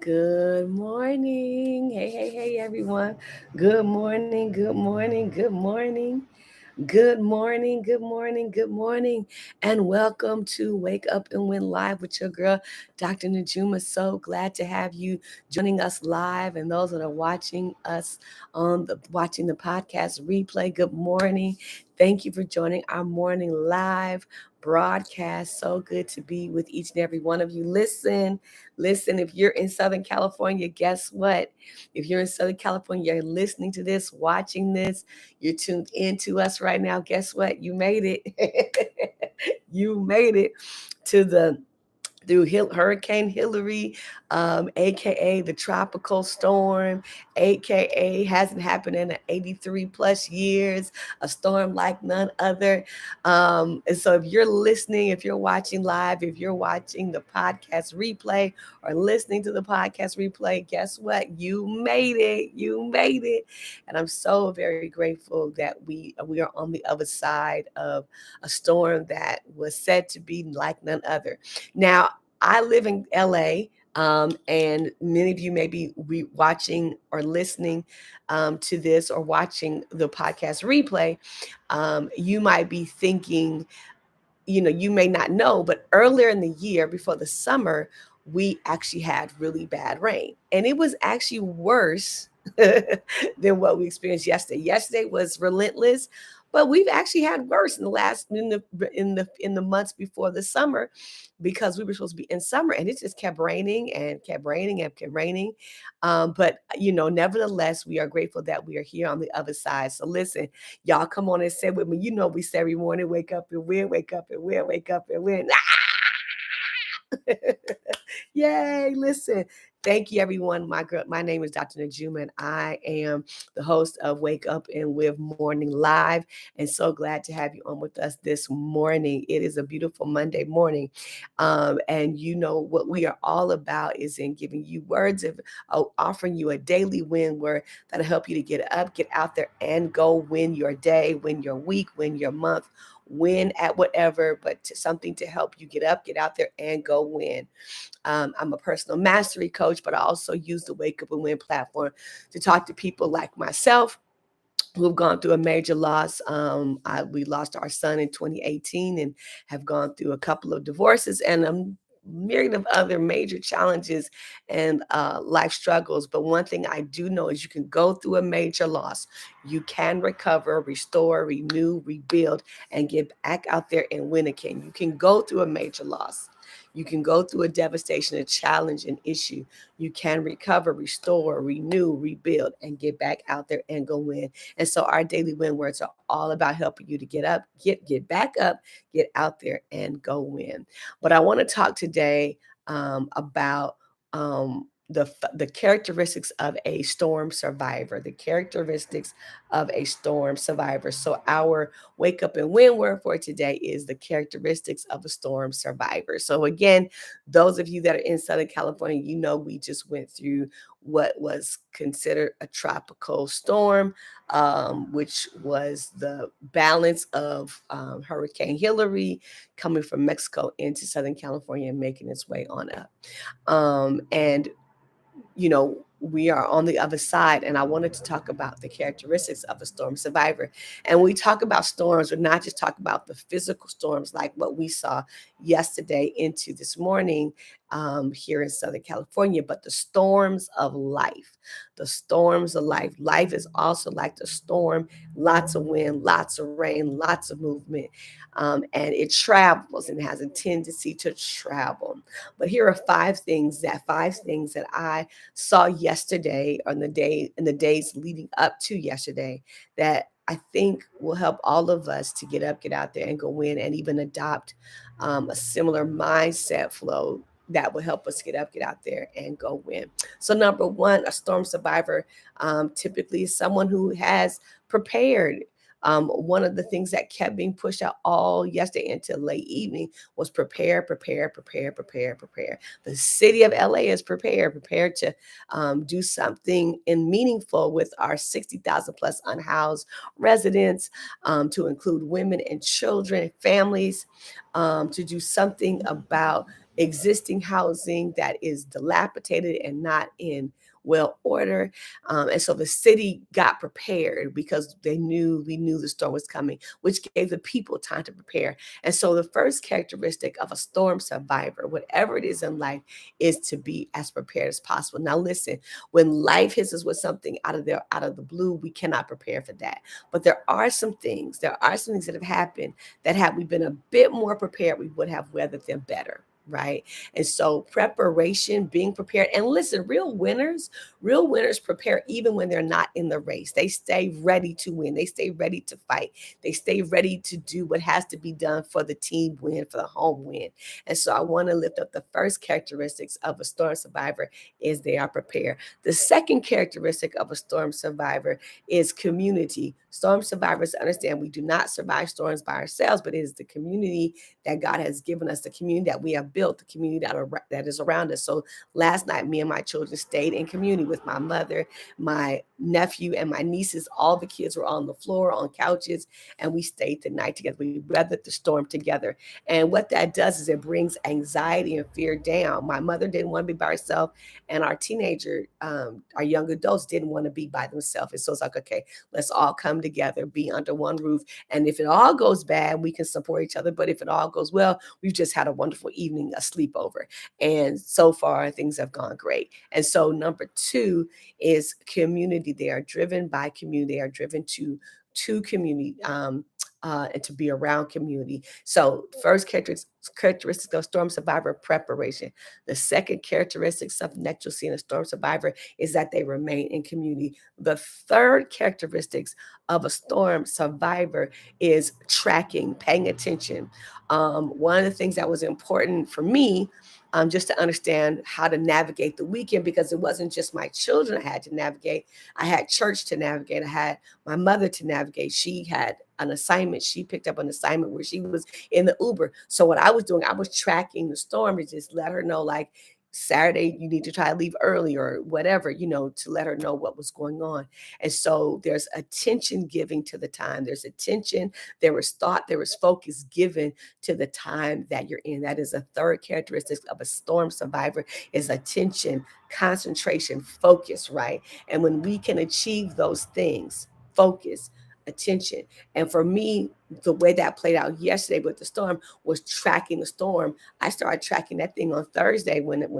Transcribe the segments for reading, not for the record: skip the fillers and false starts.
Good morning. Hey, everyone. Good morning, good morning, good morning. Good morning, good morning, good morning, and welcome to Wake Up and Win Live with your girl, Dr. Najuma. So glad to have you joining us live, and those that are watching us watching the podcast replay. Good morning. Thank you for joining our morning live broadcast. So good to be with each and every one of you. Listen. If you're in Southern California, guess what? If you're in Southern California, you're listening to this, watching this. You're tuned into us right now. Guess what? You made it. You made it to the through Hurricane Hillary, aka the tropical storm, aka hasn't happened in 83 plus years, a storm like none other. And so, if you're listening, if you're watching live, if you're watching the podcast replay or listening to the podcast replay, guess what? You made it. You made it. And I'm so very grateful that we are on the other side of a storm that was said to be like none other. Now, I live in LA, and many of you may be watching or listening to this or watching the podcast replay. You might be thinking, you may not know, but earlier in the year, before the summer, we actually had really bad rain. And it was actually worse than what we experienced yesterday. Yesterday was relentless, but we've actually had worse in the last in the months before the summer because we were supposed to be in summer and it just kept raining and kept raining and kept raining. But nevertheless, we are grateful that we are here on the other side. So listen, y'all come on and say with me. We say every morning, wake up and win, wake up and win, wake up and win. Yay, listen. Thank you, everyone. My name is Dr. Najuma, and I am the host of Wake Up and With Morning Live. And so glad to have you on with us this morning. It is a beautiful Monday morning. And you know what we are all about is in giving you words of offering you a daily win word that'll help you to get up, get out there, and go win your day, win your week, win your month, win at whatever, but something to help you get up, get out there, and go win. I'm a personal mastery coach, but I also use the Wake Up and Win platform to talk to people like myself who've gone through a major loss. We lost our son in 2018 and have gone through a couple of divorces and a myriad of other major challenges and life struggles. But one thing I do know is you can go through a major loss. You can recover, restore, renew, rebuild, and get back out there and win again. You can go through a major loss. You can go through a devastation, a challenge, an issue. You can recover, restore, renew, rebuild, and get back out there and go win. And so our daily win words are all about helping you to get up, get back up, get out there and go win. But I want to talk today about the characteristics of a storm survivor, the characteristics of a storm survivor. So our wake up and win word for today is the characteristics of a storm survivor. So again, those of you that are in Southern California, we just went through what was considered a tropical storm, which was the balance of Hurricane Hillary coming from Mexico into Southern California and making its way on up. And we are on the other side, and I wanted to talk about the characteristics of a storm survivor. And when we talk about storms, we're not just talking about the physical storms like what we saw yesterday into this morning here in Southern California, but the storms of life. The storms of life. Life is also like the storm, lots of wind, lots of rain, lots of movement, and it travels and has a tendency to travel. But here are five things that I saw yesterday or in the days leading up to yesterday that I think will help all of us to get up, get out there and go win and even adopt a similar mindset flow that will help us get up, get out there and go win. So number one, a storm survivor typically is someone who has prepared. One of the things that kept being pushed out all yesterday into late evening was prepare, prepare, prepare, prepare, prepare. The city of LA is prepared to do something in meaningful with our 60,000 plus unhoused residents, to include women and children, families, to do something about existing housing that is dilapidated and not in well order. And so the city got prepared because we knew the storm was coming, which gave the people time to prepare. And so the first characteristic of a storm survivor, whatever it is in life, is to be as prepared as possible. Now listen, when life hits us with something out of the blue, we cannot prepare for that. But there are some things that have happened that had we been a bit more prepared, we would have weathered them better. Right. And so preparation, being prepared, and listen, real winners prepare even when they're not in the race. They stay ready to win. They stay ready to fight. They stay ready to do what has to be done for the team win, for the home win. And so I want to lift up the first characteristics of a storm survivor is they are prepared. The second characteristic of a storm survivor is community. Storm survivors understand we do not survive storms by ourselves, but it is the community that God has given us, the community that we have built, the community that is around us. So last night, me and my children stayed in community with my mother, my nephew, and my nieces. All the kids were on the floor, on couches, and we stayed the night together. We weathered the storm together. And what that does is it brings anxiety and fear down. My mother didn't want to be by herself, and our young adults didn't want to be by themselves. And so it's like, okay, let's all come together, be under one roof. And if it all goes bad, we can support each other. But if it all goes well, we've just had a wonderful evening, a sleepover. And so far, things have gone great. And so, number two is community. They are driven by community. They are driven to community. And to be around community. So, first characteristics of storm survivor preparation. The second characteristic, something that you'll see in a storm survivor, is that they remain in community. The third characteristics of a storm survivor is tracking, paying attention. One of the things that was important for me, just to understand how to navigate the weekend, because it wasn't just my children I had to navigate. I had church to navigate. I had my mother to navigate. She had an assignment. She picked up an assignment where she was in the Uber. So what I was doing, I was tracking the storm to just let her know, like, Saturday, you need to try to leave early or whatever, to let her know what was going on. And so there's attention giving to the time. There's attention, there was thought, there was focus given to the time that you're in. That is a third characteristic of a storm survivor is attention, concentration, focus, right? And when we can achieve those things, focus, attention. And for me, the way that played out yesterday with the storm was tracking the storm. I started tracking that thing on Thursday when it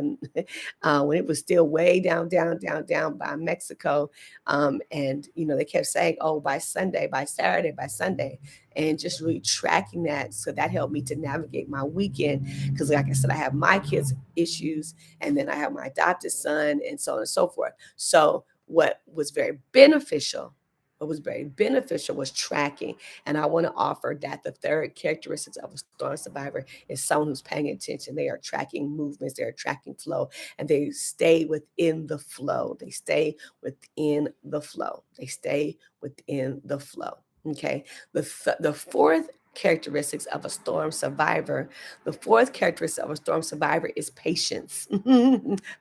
was still way down, down, down, down by Mexico. And they kept saying, "Oh, by Sunday, by Saturday, by Sunday," and just really tracking that. So that helped me to navigate my weekend because, like I said, I have my kids' issues, and then I have my adopted son, and so on and so forth. So what was very beneficial was tracking. And I want to offer that the third characteristics of a storm survivor is someone who's paying attention. They are tracking movements, they are tracking flow, and they stay within the flow. They stay within the flow. They stay within the flow. Okay. The fourth characteristics of a storm survivor, the fourth characteristic of a storm survivor is patience.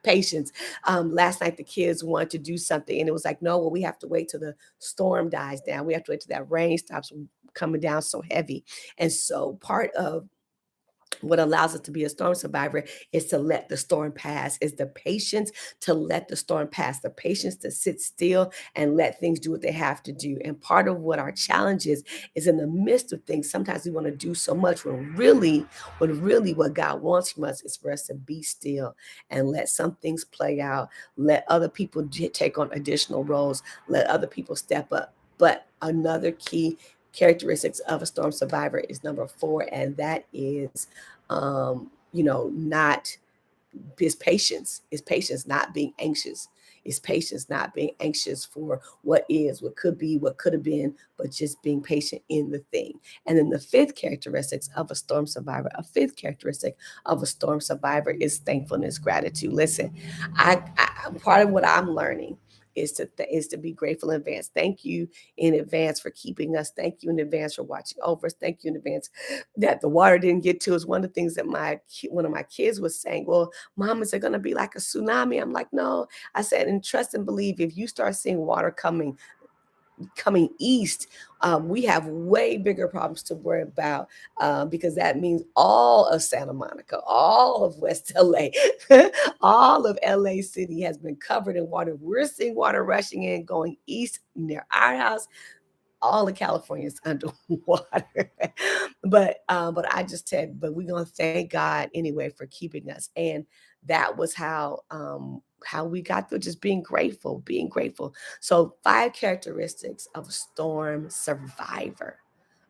Patience. Last night the kids wanted to do something, and it was like, no, well, we have to wait till the storm dies down. We have to wait till that rain stops coming down so heavy. And so part of what allows us to be a storm survivor is to let the storm pass, is the patience to let the storm pass, the patience to sit still and let things do what they have to do. And part of what our challenge is in the midst of things, sometimes we want to do so much when really what God wants from us is for us to be still and let some things play out, let other people take on additional roles, let other people step up. But another key characteristics of a storm survivor is number four, and that is not is patience, not being anxious. Is patience, not being anxious for what is, what could be, what could have been, but just being patient in the thing. And then the fifth characteristic of a storm survivor is thankfulness, gratitude. Listen, I part of what I'm learning is to be grateful in advance. Thank you in advance for keeping us. Thank you in advance for watching over us. Thank you in advance that the water didn't get to us. One of the things that one of my kids was saying, "Well, Mom, is it going to be like a tsunami?" I'm like, "No." I said, "And trust and believe, if you start seeing water coming coming east, we have way bigger problems to worry about, because that means all of Santa Monica, all of West LA, all of LA City has been covered in water. We're seeing water rushing in, going east near our house. All of California is underwater. But I just said, but we're gonna thank God anyway for keeping us. And that was how we got through, just being grateful, being grateful. So 5 characteristics of a storm survivor.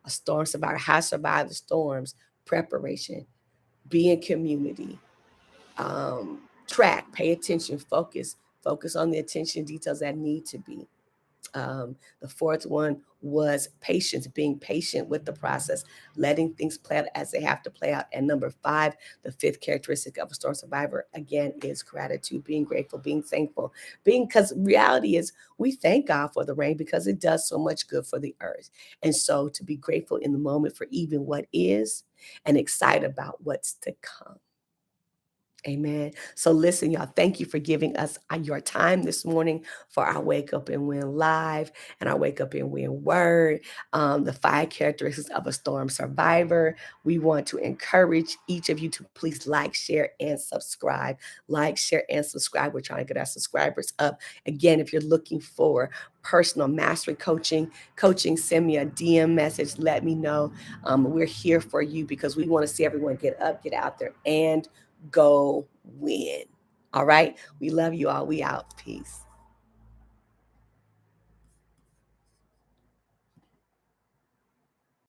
A storm survivor, how to survive the storms: preparation, be in community, track, pay attention, focus on the attention details that need to be. The fourth one was patience, being patient with the process, letting things play out as they have to play out. And number 5, the fifth characteristic of a storm survivor, again, is gratitude, being grateful, being thankful, because reality is we thank God for the rain because it does so much good for the earth. And so to be grateful in the moment for even what is and excited about what's to come. Amen. So listen, y'all, thank you for giving us your time this morning for our Wake Up and Win Live and our Wake Up and Win Word, the 5 characteristics of a storm survivor. We want to encourage each of you to please like, share, and subscribe. Like, share, and subscribe. We're trying to get our subscribers up. Again, if you're looking for personal mastery coaching, send me a DM message. Let me know. We're here for you because we want to see everyone get up, get out there, and go win. All right. We love you all. We out. Peace.